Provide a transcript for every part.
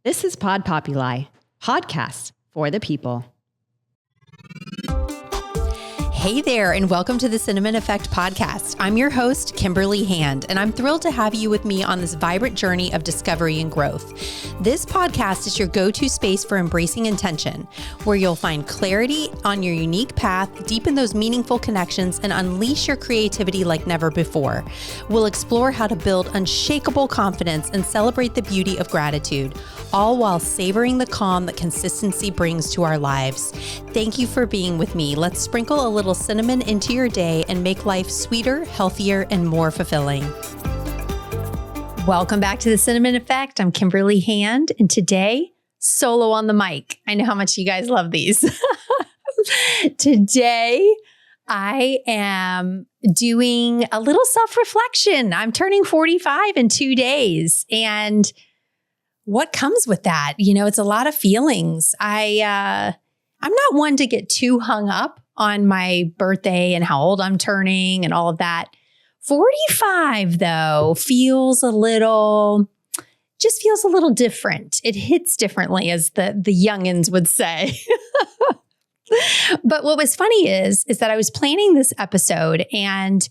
This is Pod Populi, podcast for the people. Hey there, and welcome to the Cinnamon Effect podcast. I'm your host, Kimberly Hand, and I'm thrilled to have you with me on this vibrant journey of discovery and growth. This podcast is your go-to space for embracing intention, where you'll find clarity on your unique path, deepen those meaningful connections, and unleash your creativity like never before. We'll explore how to build unshakable confidence and celebrate the beauty of gratitude, all while savoring the calm that consistency brings to our lives. Thank you for being with me. Let's sprinkle a little cinnamon into your day and make life sweeter, healthier, and more fulfilling. Welcome back to the Cinnamon Effect. I'm Kimberly Hand, and today, solo on the mic. I know how much you guys love these. Today, I am doing a little self-reflection. I'm turning 45 in 2 days, and what comes with that? You know, it's a lot of feelings. I'm not one to get too hung up on my birthday and how old I'm turning and all of that. 45 though feels a little different. It hits differently, as the youngins would say. But what was funny is that I was planning this episode and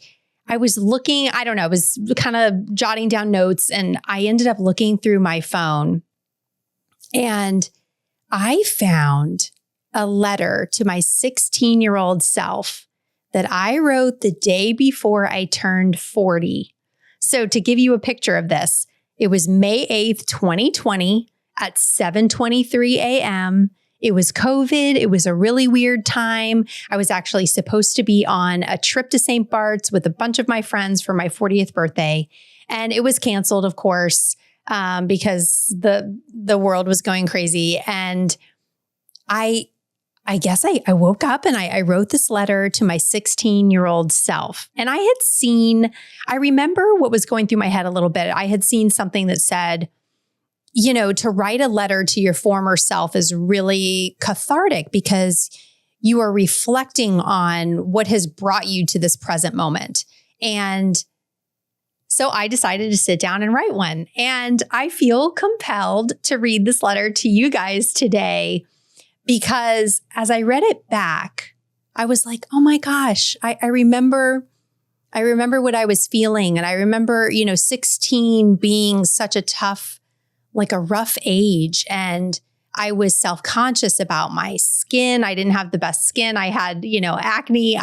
I was looking, I was kind of jotting down notes, and I ended up looking through my phone and I found a letter to my 16-year-old self that I wrote the day before I turned 40. So to give you a picture of this, it was May 8th, 2020 at 7:23 a.m. It was COVID. It was a really weird time. I was actually supposed to be on a trip to St. Bart's with a bunch of my friends for my 40th birthday. And it was canceled, of course, because the world was going crazy. And I guess I woke up and I wrote this letter to my 16-year-old self. And I remember what was going through my head a little bit. I had seen something that said, you know, to write a letter to your former self is really cathartic because you are reflecting on what has brought you to this present moment. And so I decided to sit down and write one. And I feel compelled to read this letter to you guys today, because as I read it back, I was like, oh my gosh, I remember what I was feeling. And I remember, 16 being such a tough, like a rough age. And I was self-conscious about my skin. I didn't have the best skin. I had, acne.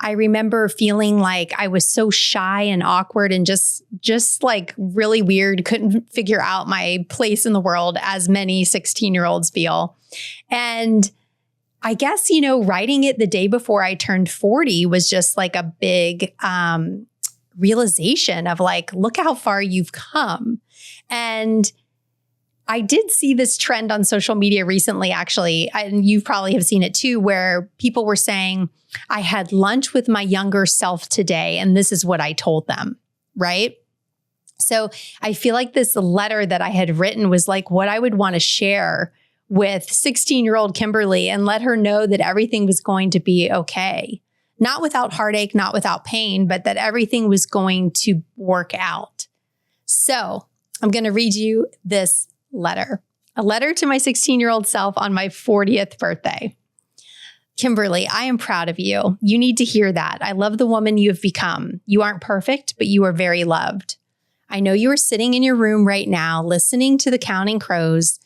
I remember feeling like I was so shy and awkward and just like really weird, couldn't figure out my place in the world, as many 16-year-olds feel. And I guess, writing it the day before I turned 40 was just like a big realization of like, look how far you've come. And I did see this trend on social media recently, actually, and you probably have seen it too, where people were saying, I had lunch with my younger self today, and this is what I told them, right? So I feel like this letter that I had written was like what I would want to share with 16-year-old Kimberly and let her know that everything was going to be okay. Not without heartache, not without pain, but that everything was going to work out. So I'm going to read you this letter. A letter to my 16-year-old self on my 40th birthday. Kimberly, I am proud of you. You need to hear that. I love the woman you have become. You aren't perfect, but you are very loved. I know you are sitting in your room right now, listening to the Counting Crows,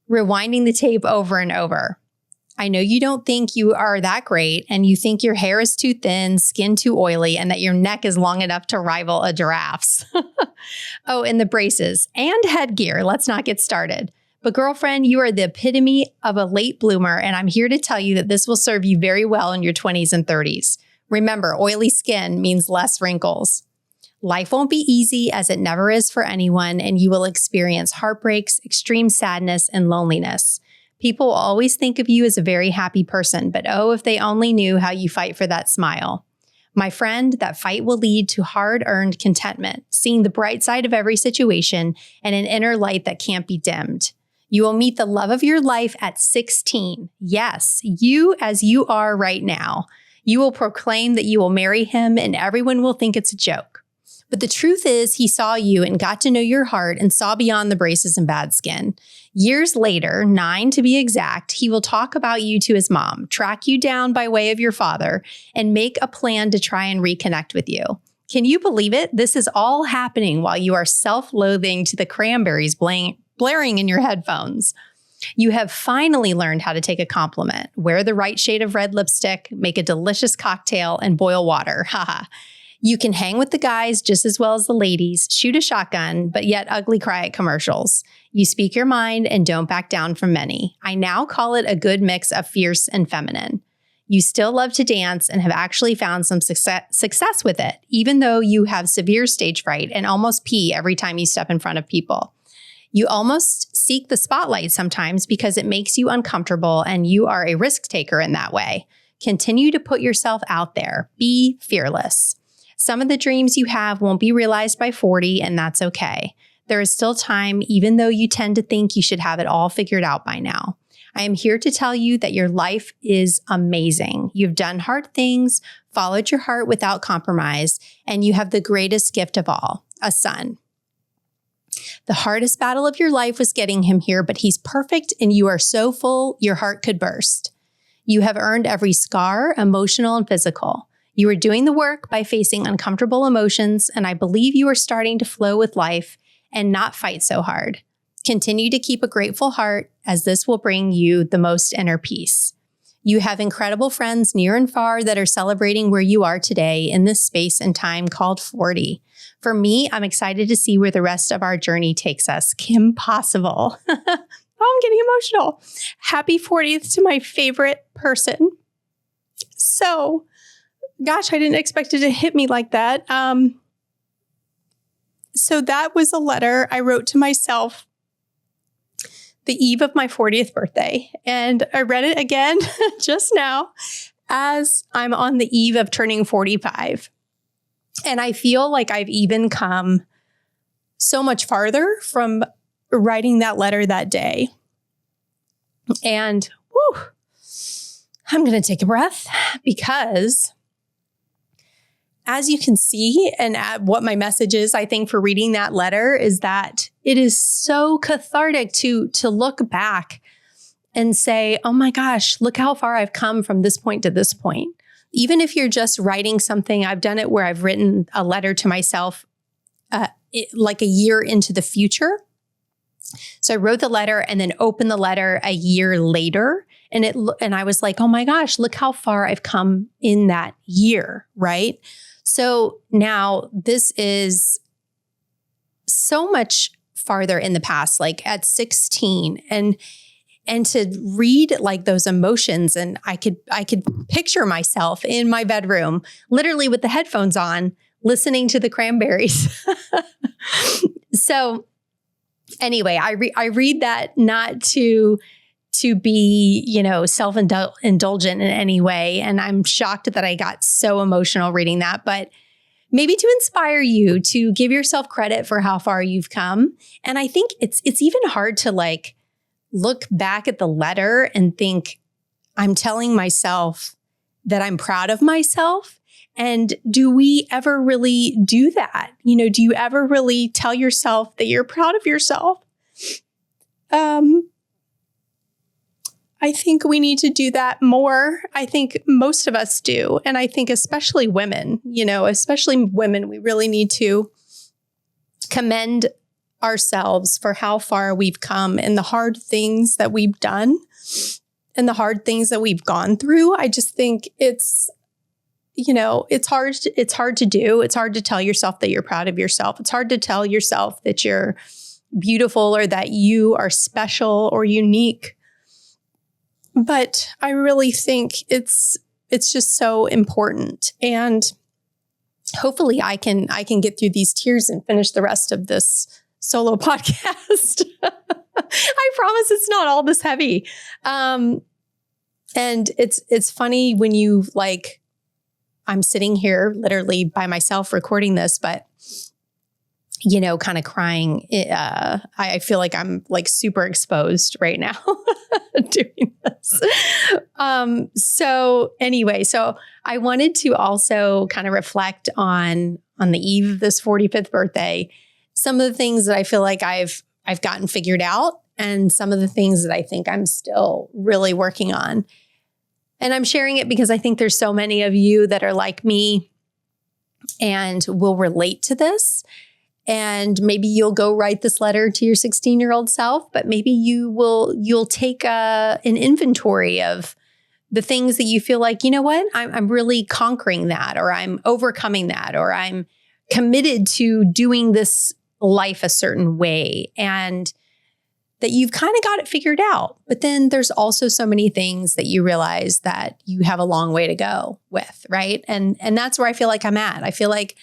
rewinding the tape over and over. I know you don't think you are that great, and you think your hair is too thin, skin too oily, and that your neck is long enough to rival a giraffe's. Oh, and the braces and headgear. Let's not get started. But girlfriend, you are the epitome of a late bloomer, and I'm here to tell you that this will serve you very well in your 20s and 30s. Remember, oily skin means less wrinkles. Life won't be easy, as it never is for anyone, and you will experience heartbreaks, extreme sadness, and loneliness. People will always think of you as a very happy person, but oh, if they only knew how you fight for that smile. My friend, that fight will lead to hard-earned contentment, seeing the bright side of every situation and an inner light that can't be dimmed. You will meet the love of your life at 16. Yes, you as you are right now. You will proclaim that you will marry him, and everyone will think it's a joke. But the truth is, he saw you and got to know your heart and saw beyond the braces and bad skin. Years later, 9 to be exact, he will talk about you to his mom, track you down by way of your father, and make a plan to try and reconnect with you. Can you believe it? This is all happening while you are self-loathing to the Cranberries blaring in your headphones. You have finally learned how to take a compliment, wear the right shade of red lipstick, make a delicious cocktail, and boil water. Haha. You can hang with the guys just as well as the ladies, shoot a shotgun, but yet ugly cry at commercials. You speak your mind and don't back down from many. I now call it a good mix of fierce and feminine. You still love to dance and have actually found some success with it, even though you have severe stage fright and almost pee every time you step in front of people. You almost seek the spotlight sometimes because it makes you uncomfortable and you are a risk taker in that way. Continue to put yourself out there. Be fearless. Some of the dreams you have won't be realized by 40, and that's okay. There is still time, even though you tend to think you should have it all figured out by now. I am here to tell you that your life is amazing. You've done hard things, followed your heart without compromise, and you have the greatest gift of all, a son. The hardest battle of your life was getting him here, but he's perfect and you are so full your heart could burst. You have earned every scar, emotional and physical. You are doing the work by facing uncomfortable emotions, and I believe you are starting to flow with life and not fight so hard. Continue to keep a grateful heart, as this will bring you the most inner peace. You have incredible friends near and far that are celebrating where you are today in this space and time called 40. For me, I'm excited to see where the rest of our journey takes us. Kim Possible. Oh, I'm getting emotional. Happy 40th to my favorite person. So, gosh, I didn't expect it to hit me like that. So that was a letter I wrote to myself the eve of my 40th birthday. And I read it again just now as I'm on the eve of turning 45. And I feel like I've even come so much farther from writing that letter that day. And I'm going to take a breath because as you can see, and what my message is, I think, for reading that letter is that it is so cathartic to look back and say, oh my gosh, look how far I've come from this point to this point. Even if you're just writing something, I've done it where I've written a letter to myself like a year into the future. So I wrote the letter and then opened the letter a year later. And I was like, oh my gosh, look how far I've come in that year, right? So now this is so much farther in the past, like at 16, and to read like those emotions, and I could picture myself in my bedroom, literally with the headphones on, listening to the Cranberries. So anyway, I read that not to be, self-indulgent in any way. And I'm shocked that I got so emotional reading that, but maybe to inspire you to give yourself credit for how far you've come. And I think it's even hard to like look back at the letter and think, I'm telling myself that I'm proud of myself. And do we ever really do that? Do you ever really tell yourself that you're proud of yourself? I think we need to do that more. I think most of us do. And I think especially women, we really need to commend ourselves for how far we've come and the hard things that we've done and the hard things that we've gone through. I just think it's hard to do. It's hard to tell yourself that you're proud of yourself. It's hard to tell yourself that you're beautiful or that you are special or unique. But I really think it's just so important. And hopefully I can get through these tears and finish the rest of this solo podcast. I promise it's not all this heavy. And it's funny when you I'm sitting here literally by myself recording this, but kind of crying. I feel like I'm like super exposed right now doing this. So anyway, so I wanted to also kind of reflect on the eve of this 45th birthday, some of the things that I feel like I've gotten figured out and some of the things that I think I'm still really working on. And I'm sharing it because I think there's so many of you that are like me and will relate to this. And maybe you'll go write this letter to your 16-year-old self, but maybe you'll take an inventory of the things that you feel like, you know what, I'm really conquering that, or I'm overcoming that, or I'm committed to doing this life a certain way, and that you've kind of got it figured out. But then there's also so many things that you realize that you have a long way to go with, right? And that's where I feel like I'm at. I feel like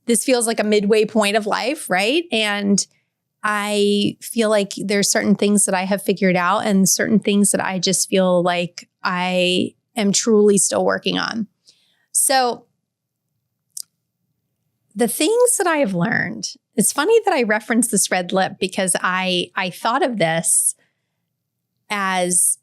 this feels like a midway point of life, right? And I feel like there's certain things that I have figured out and certain things that I just feel like I am truly still working on. So the things that I have learned, it's funny that I referenced this red lip because I thought of this as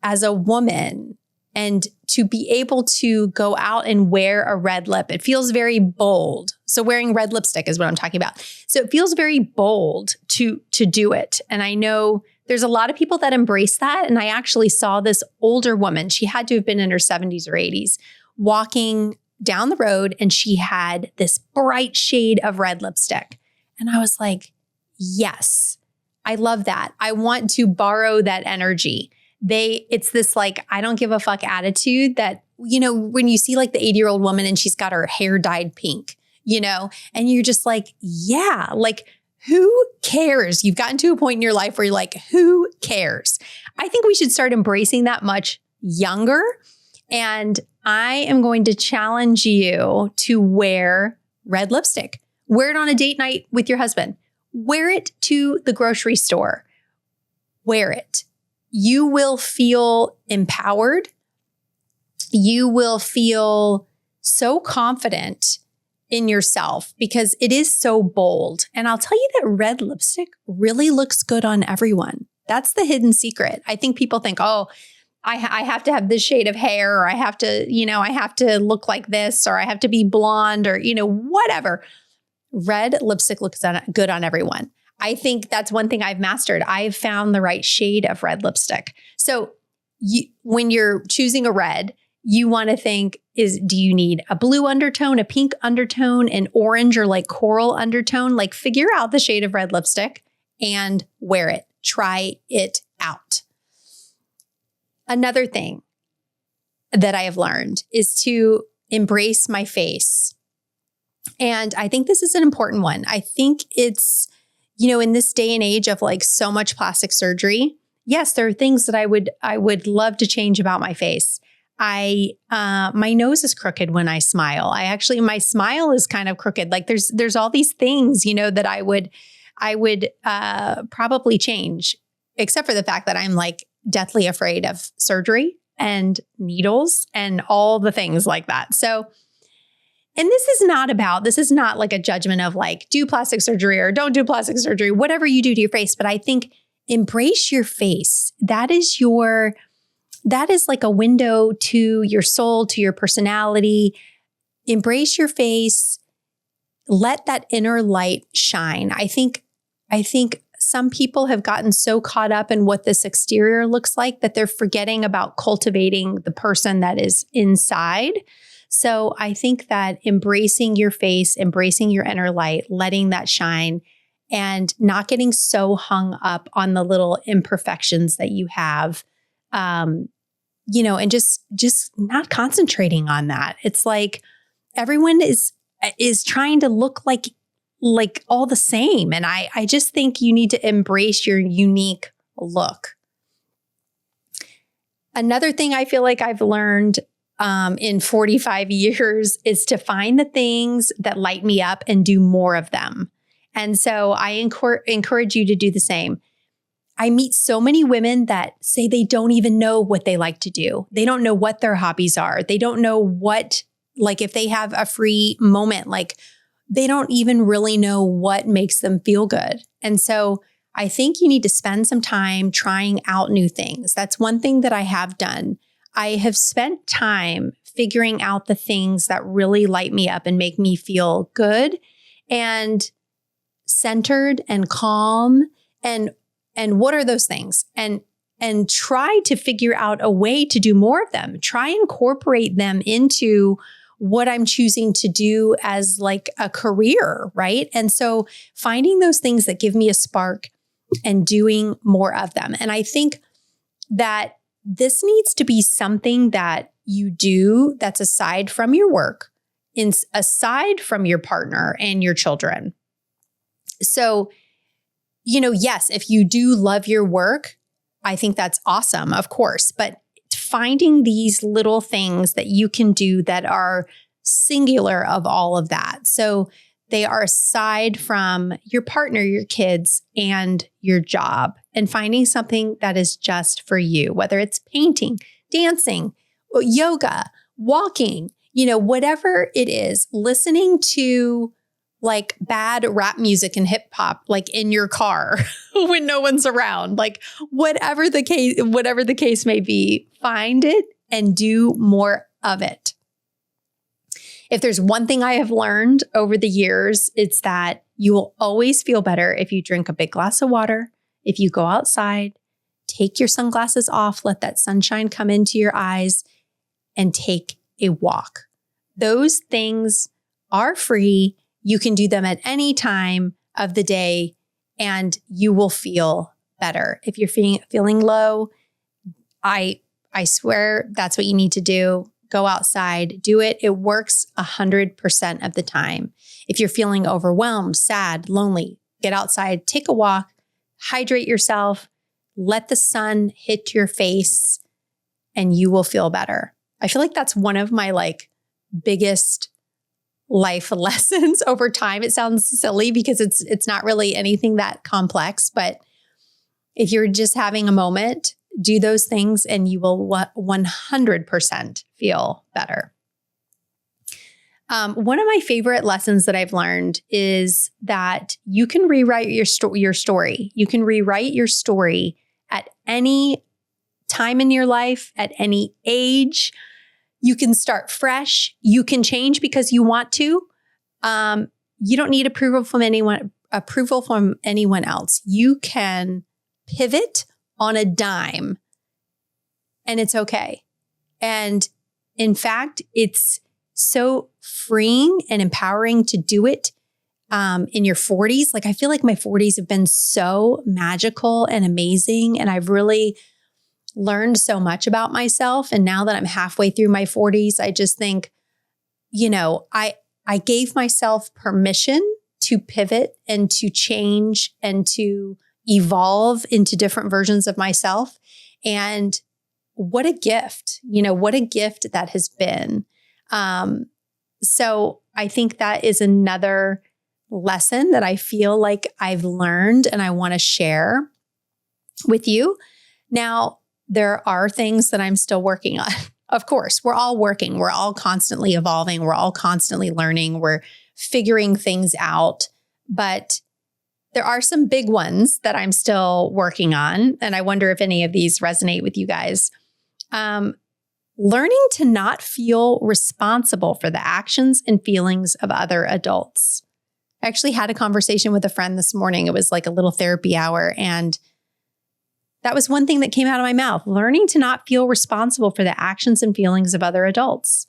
a woman, and to be able to go out and wear a red lip, it feels very bold. So wearing red lipstick is what I'm talking about. So it feels very bold to do it. And I know there's a lot of people that embrace that. And I actually saw this older woman, she had to have been in her 70s or 80s, walking down the road, and she had this bright shade of red lipstick. And I was like, yes, I love that. I want to borrow that energy. It's this like, I don't give a fuck attitude that, you know, when you see like the 80-year-old woman and she's got her hair dyed pink, you know, and you're just like, yeah, like who cares? You've gotten to a point in your life where you're like, who cares? I think we should start embracing that much younger. And I am going to challenge you to wear red lipstick. Wear it on a date night with your husband. Wear it to the grocery store. Wear it. You will feel empowered. You will feel so confident in yourself because it is so bold. And I'll tell you that red lipstick really looks good on everyone. That's the hidden secret. I think people think, oh, I have to have this shade of hair, or I have to look like this, or I have to be blonde, or, whatever. Red lipstick looks good on everyone. I think that's one thing I've mastered. I've found the right shade of red lipstick. So when you're choosing a red, you want to think, do you need a blue undertone, a pink undertone, an orange or like coral undertone? Like figure out the shade of red lipstick and wear it. Try it out. Another thing that I have learned is to embrace my face. And I think this is an important one. I think it's, in this day and age of like so much plastic surgery, yes, there are things that I would love to change about my face. My nose is crooked when I smile. My smile is kind of crooked. Like there's all these things, that I would probably change, except for the fact that I'm like deathly afraid of surgery and needles and all the things like that. So, and this is not like a judgment of like, do plastic surgery or don't do plastic surgery, whatever you do to your face. But I think embrace your face. That is like a window to your soul, to your personality. Embrace your face. Let that inner light shine. I think some people have gotten so caught up in what this exterior looks like that they're forgetting about cultivating the person that is inside. So I think that embracing your face, embracing your inner light, letting that shine, and not getting so hung up on the little imperfections that you have, and just not concentrating on that. It's like everyone is trying to look like all the same. And I just think you need to embrace your unique look. Another thing I feel like I've learned in 45 years is to find the things that light me up and do more of them. And so I encourage you to do the same. I meet so many women that say they don't even know what they like to do. They don't know what their hobbies are. They don't know if they have a free moment, like they don't even really know what makes them feel good. And so I think you need to spend some time trying out new things. That's one thing that I have done. I have spent time figuring out the things that really light me up and make me feel good and centered and calm. And what are those things? And try to figure out a way to do more of them. Try and incorporate them into what I'm choosing to do as like a career, right? And so finding those things that give me a spark and doing more of them. And I think that this needs to be something that you do that's aside from your work, aside from your partner and your children. So, yes, if you do love your work, I think that's awesome, of course. But finding these little things that you can do that are singular of all of that. So they are aside from your partner, your kids, and your job, and finding something that is just for you, whether it's painting, dancing, yoga, walking, whatever it is, listening to like bad rap music and hip hop, like in your car when no one's around, like whatever the case may be, find it and do more of it. If there's one thing I have learned over the years, it's that you will always feel better if you drink a big glass of water, if you go outside, take your sunglasses off, let that sunshine come into your eyes, and take a walk. Those things are free. You can do them at any time of the day and you will feel better. If you're feeling low, I swear that's what you need to do. Go outside, do it. It works 100% of the time. If you're feeling overwhelmed, sad, lonely, get outside, take a walk, hydrate yourself, let the sun hit your face, and you will feel better. I feel like that's one of my biggest life lessons over time. It sounds silly because it's not really anything that complex, but if you're just having a moment, do those things and you will 100% feel better. One of my favorite lessons that I've learned is that you can rewrite your story. You can rewrite your story at any time in your life, at any age. You can start fresh. You can change because you want to. You don't need approval from anyone else. You can pivot on a dime and it's okay. And in fact, it's so freeing and empowering to do it in your 40s. I feel like my 40s have been so magical and amazing. And I've really learned so much about myself. And now that I'm halfway through my 40s, I just think, I gave myself permission to pivot and to change and to evolve into different versions of myself. And what a gift, what a gift that has been. So I think that is another lesson that I feel like I've learned and I want to share with you. Now, there are things that I'm still working on. Of course, we're all working. We're all constantly evolving. We're all constantly learning. We're figuring things out. But there are some big ones that I'm still working on. And I wonder if any of these resonate with you guys. Learning to not feel responsible for the actions and feelings of other adults. I actually had a conversation with a friend this morning. It was like a little therapy hour. And that was one thing that came out of my mouth, learning to not feel responsible for the actions and feelings of other adults.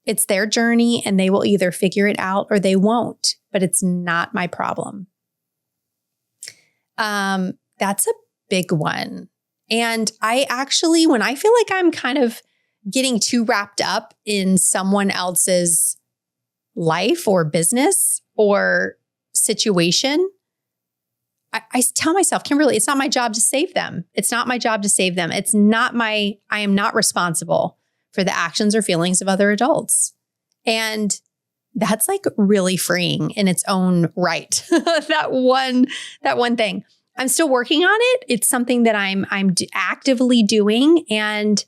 It's their journey and they will either figure it out or they won't, but it's not my problem. That's a big one. And I actually, when I feel like I'm kind of getting too wrapped up in someone else's life or business or situation, I tell myself, Kimberly, it's not my job to save them. It's not my job to save them. I am not responsible for the actions or feelings of other adults. And that's really freeing in its own right. that one thing. I'm still working on it. It's something that I'm actively doing and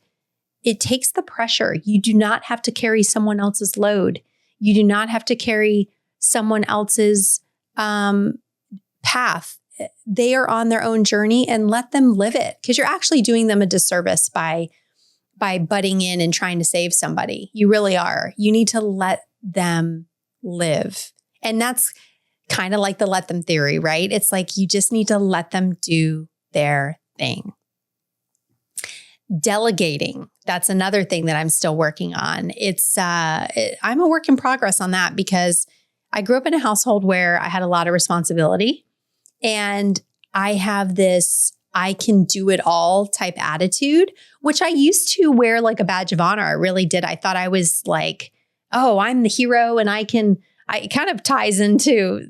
it takes the pressure. You do not have to carry someone else's load. You do not have to carry someone else's path they are on their own journey and let them live it, because you're actually doing them a disservice by butting in and trying to save somebody. You really are. You need to let them live. And that's kind of like the let them theory, right? It's like you just need to let them do their thing. Delegating. That's another thing that I'm still working on. I'm a work in progress on that, because I grew up in a household where I had a lot of responsibility, and I have this I can do it all type attitude, which I used to wear like a badge of honor. I really did. I thought I was like, oh, I'm the hero, and it kind of ties into,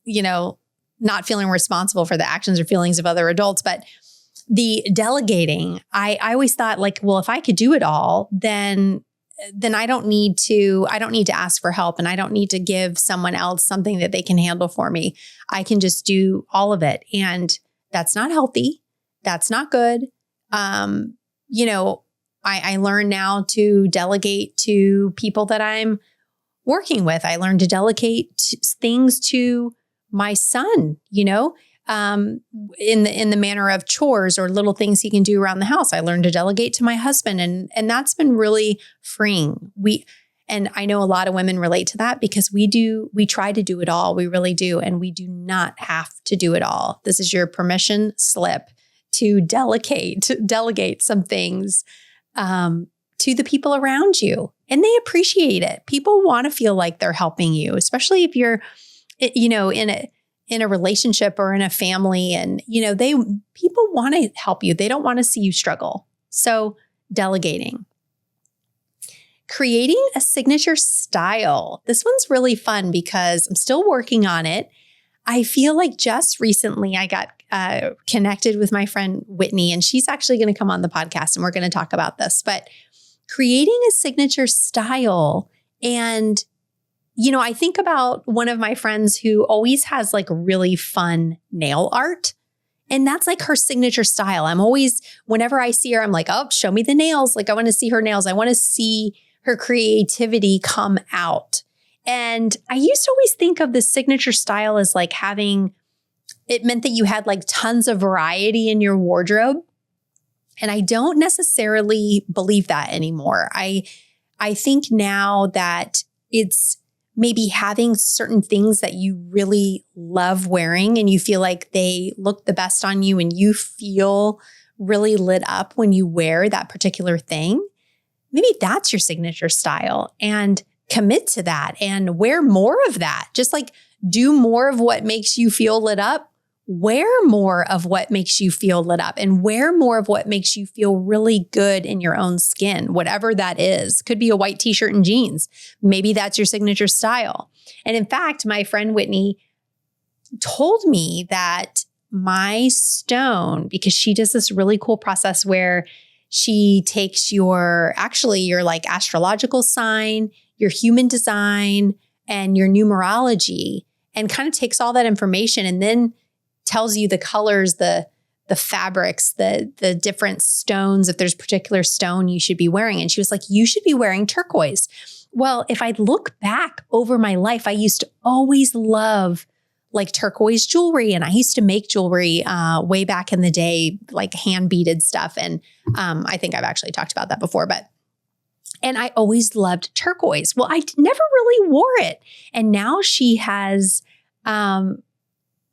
not feeling responsible for the actions or feelings of other adults. But the delegating, I always thought like, well, if I could do it all, then I don't need to ask for help, and I don't need to give someone else something that they can handle for me. I can just do all of it. And that's not healthy. That's not good. I learn now to delegate to people that I'm working with. I learned to delegate things to my son, in the manner of chores or little things he can do around the house. I learned to delegate to my husband, and that's been really freeing. And I know a lot of women relate to that, because we try to do it all. We really do. And we do not have to do it all. This is your permission slip to delegate some things to the people around you. And they appreciate it. People want to feel like they're helping you, especially if you're, in a relationship or in a family, and, people want to help you. They don't want to see you struggle. So delegating. Creating a signature style. This one's really fun because I'm still working on it. I feel like just recently I got connected with my friend Whitney, and she's actually going to come on the podcast, and we're going to talk about this. But creating a signature style, and I think about one of my friends who always has like really fun nail art. And that's like her signature style. I'm always, whenever I see her, I'm like, oh, show me the nails. Like, I want to see her nails. I want to see her creativity come out. And I used to always think of the signature style as like it meant that you had like tons of variety in your wardrobe. And I don't necessarily believe that anymore. I think now that it's maybe having certain things that you really love wearing, and you feel like they look the best on you, and you feel really lit up when you wear that particular thing. Maybe that's your signature style, and commit to that and wear more of that. Just like do more of what makes you feel lit up, wear more of what makes you feel lit up, and wear more of what makes you feel really good in your own skin, whatever that is. Could be a white t-shirt and jeans. Maybe that's your signature style. And in fact, my friend Whitney told me that my stone, because she does this really cool process where she takes your like astrological sign, your human design, and your numerology, and kind of takes all that information and then tells you the colors, the fabrics, the different stones, if there's a particular stone you should be wearing. And she was like, you should be wearing turquoise. Well, if I look back over my life, I used to always love like turquoise jewelry. And I used to make jewelry way back in the day, like hand beaded stuff. And I think I've actually talked about that before, and I always loved turquoise. Well, I never really wore it. And now she has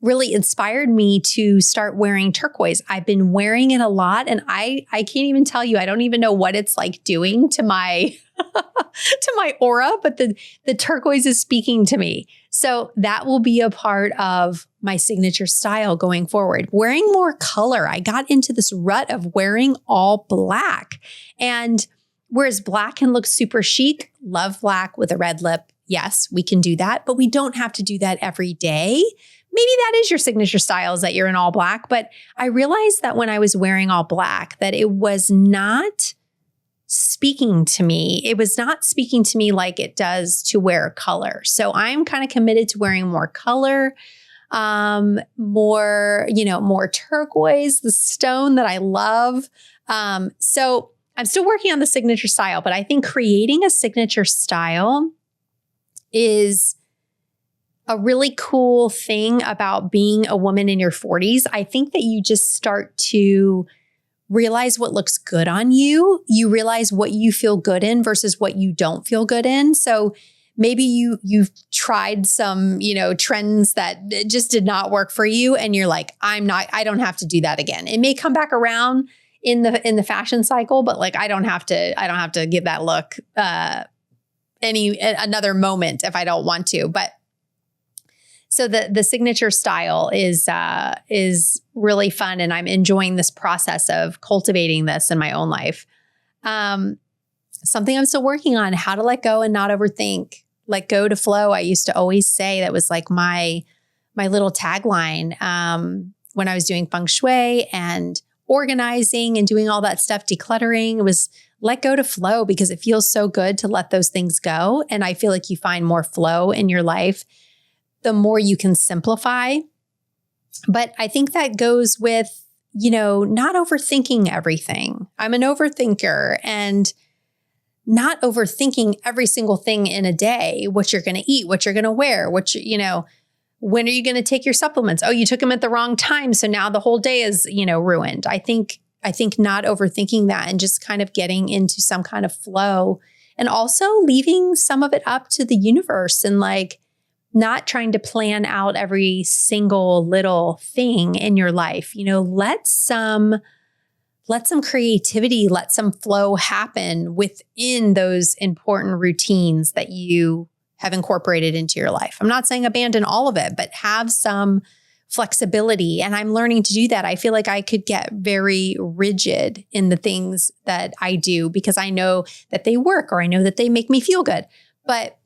really inspired me to start wearing turquoise. I've been wearing it a lot, and I can't even tell you, I don't even know what it's like doing to my to my aura, but the turquoise is speaking to me. So that will be a part of my signature style going forward. Wearing more color. I got into this rut of wearing all black. And whereas black can look super chic, love black with a red lip. Yes, we can do that, but we don't have to do that every day. Maybe that is your signature style, is that you're in all black. But I realized that when I was wearing all black, that it was not speaking to me. It was not speaking to me like it does to wear color. So I'm kind of committed to wearing more color, more turquoise, the stone that I love. So I'm still working on the signature style, but I think creating a signature style is a really cool thing about being a woman in your 40s, I think that you just start to realize what looks good on you. You realize what you feel good in versus what you don't feel good in. So maybe you've tried some, trends that just did not work for you. And you're like, I don't have to do that again. It may come back around in the fashion cycle, but like, I don't have to give that look another moment if I don't want to. But so the signature style is really fun, and I'm enjoying this process of cultivating this in my own life. Something I'm still working on: how to let go and not overthink. Let go to flow. I used to always say that was like my little tagline when I was doing feng shui and organizing and doing all that stuff, decluttering. It was let go to flow, because it feels so good to let those things go. And I feel like you find more flow in your life the more you can simplify. But I think that goes with, not overthinking everything. I'm an overthinker, and not overthinking every single thing in a day, what you're going to eat, what you're going to wear, when are you going to take your supplements? Oh, you took them at the wrong time, so now the whole day is, ruined. I think not overthinking that and just kind of getting into some kind of flow, and also leaving some of it up to the universe, and like not trying to plan out every single little thing in your life. Let some creativity, let some flow happen within those important routines that you have incorporated into your life. I'm not saying abandon all of it, but have some flexibility. And I'm learning to do that. I feel like I could get very rigid in the things that I do because I know that they work, or I know that they make me feel good. But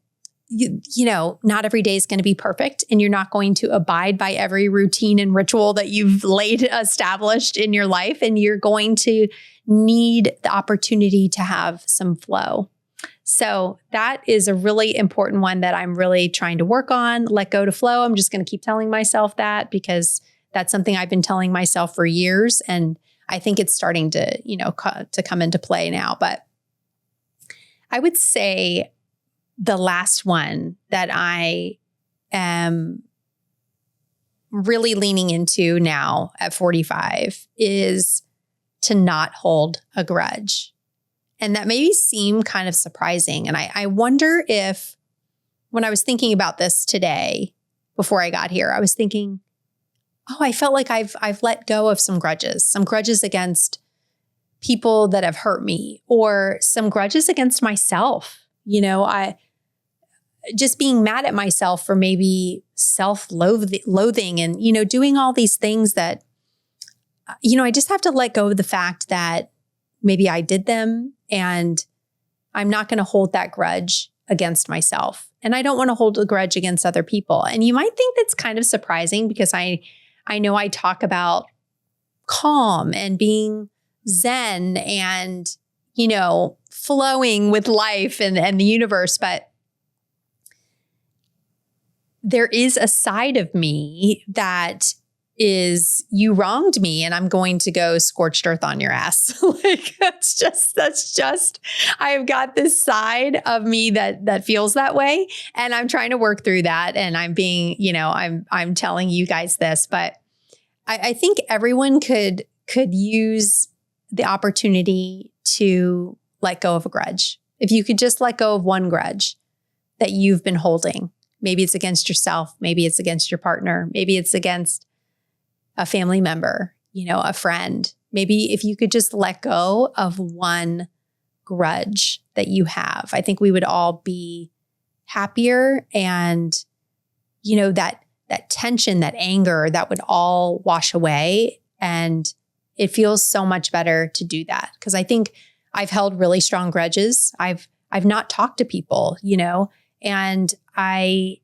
not every day is going to be perfect, and you're not going to abide by every routine and ritual that you've established in your life. And you're going to need the opportunity to have some flow. So that is a really important one that I'm really trying to work on. Let go to flow. I'm just going to keep telling myself that, because that's something I've been telling myself for years. And I think it's starting to, to come into play now. But I would say the last one that I am really leaning into now at 45 is to not hold a grudge. And that maybe seem kind of surprising. And I wonder if, when I was thinking about this today, before I got here, I was thinking, I felt like I've let go of some grudges against people that have hurt me, or some grudges against myself. I just being mad at myself for maybe self-loathing and, doing all these things that, I just have to let go of the fact that maybe I did them, and I'm not going to hold that grudge against myself. And I don't want to hold a grudge against other people. And you might think that's kind of surprising, because I know I talk about calm and being zen and, flowing with life and the universe. But there is a side of me that is, you wronged me and I'm going to go scorched earth on your ass. Like that's just, I've got this side of me that feels that way. And I'm trying to work through that. And I'm being, I'm telling you guys this, but I think everyone could use the opportunity to let go of a grudge. If you could just let go of one grudge that you've been holding. Maybe it's against yourself. Maybe it's against your partner. Maybe it's against a family member, a friend. Maybe if you could just let go of one grudge that you have, I think we would all be happier. And, that tension, that anger, that would all wash away. And it feels so much better to do that. Because I think I've held really strong grudges. I've not talked to people, and I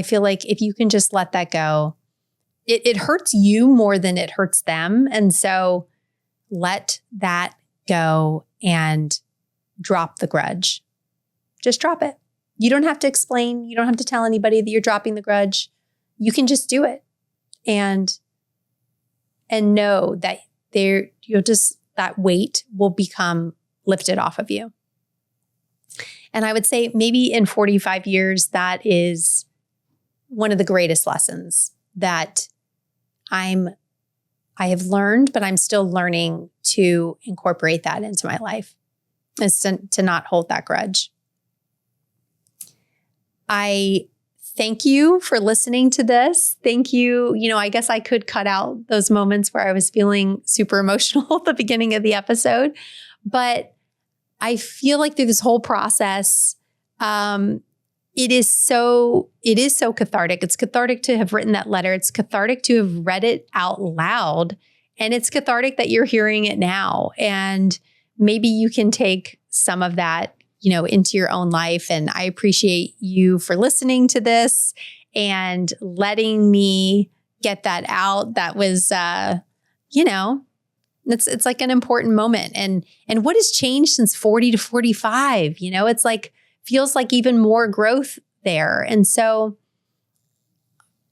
feel like if you can just let that go, it hurts you more than it hurts them. And so let that go and drop the grudge. Just drop it. You don't have to explain. You don't have to tell anybody that you're dropping the grudge. You can just do it and know that that weight will become lifted off of you. And I would say maybe in 45 years, that is one of the greatest lessons that I have learned, but I'm still learning to incorporate that into my life, is to not hold that grudge. I thank you for listening to this. Thank you. I guess I could cut out those moments where I was feeling super emotional at the beginning of the episode, but I feel like through this whole process, it is so cathartic. It's cathartic to have written that letter. It's cathartic to have read it out loud. And it's cathartic that you're hearing it now. And maybe you can take some of that, into your own life. And I appreciate you for listening to this and letting me get that out. That was, it's like an important moment. And what has changed since 40 to 45? It's like, feels like even more growth there. And so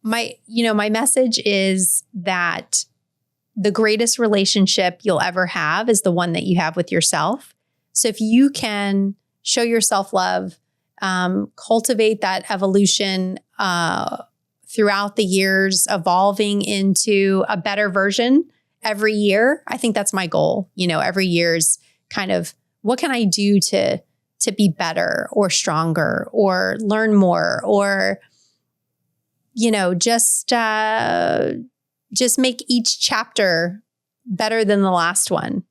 my message is that the greatest relationship you'll ever have is the one that you have with yourself. So if you can show yourself love, cultivate that evolution throughout the years, evolving into a better version every year. I think that's my goal. Every year's kind of, what can I do to be better or stronger or learn more or, just make each chapter better than the last one,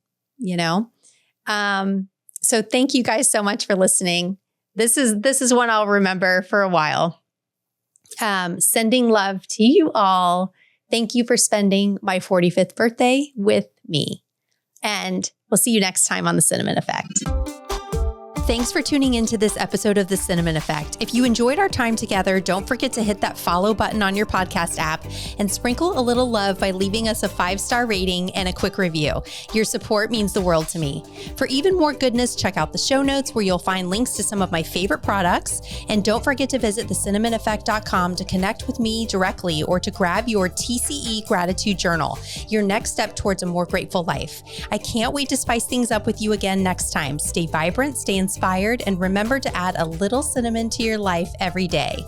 So thank you guys so much for listening. This is one I'll remember for a while. Sending love to you all. Thank you for spending my 45th birthday with me. And we'll see you next time on The Cinnamon Effect. Thanks for tuning into this episode of The Cinnamon Effect. If you enjoyed our time together, don't forget to hit that follow button on your podcast app and sprinkle a little love by leaving us a 5-star rating and a quick review. Your support means the world to me. For even more goodness, check out the show notes where you'll find links to some of my favorite products. And don't forget to visit thecinnamoneffect.com to connect with me directly or to grab your TCE gratitude journal, your next step towards a more grateful life. I can't wait to spice things up with you again next time. Stay vibrant, stay inspired, and remember to add a little cinnamon to your life every day.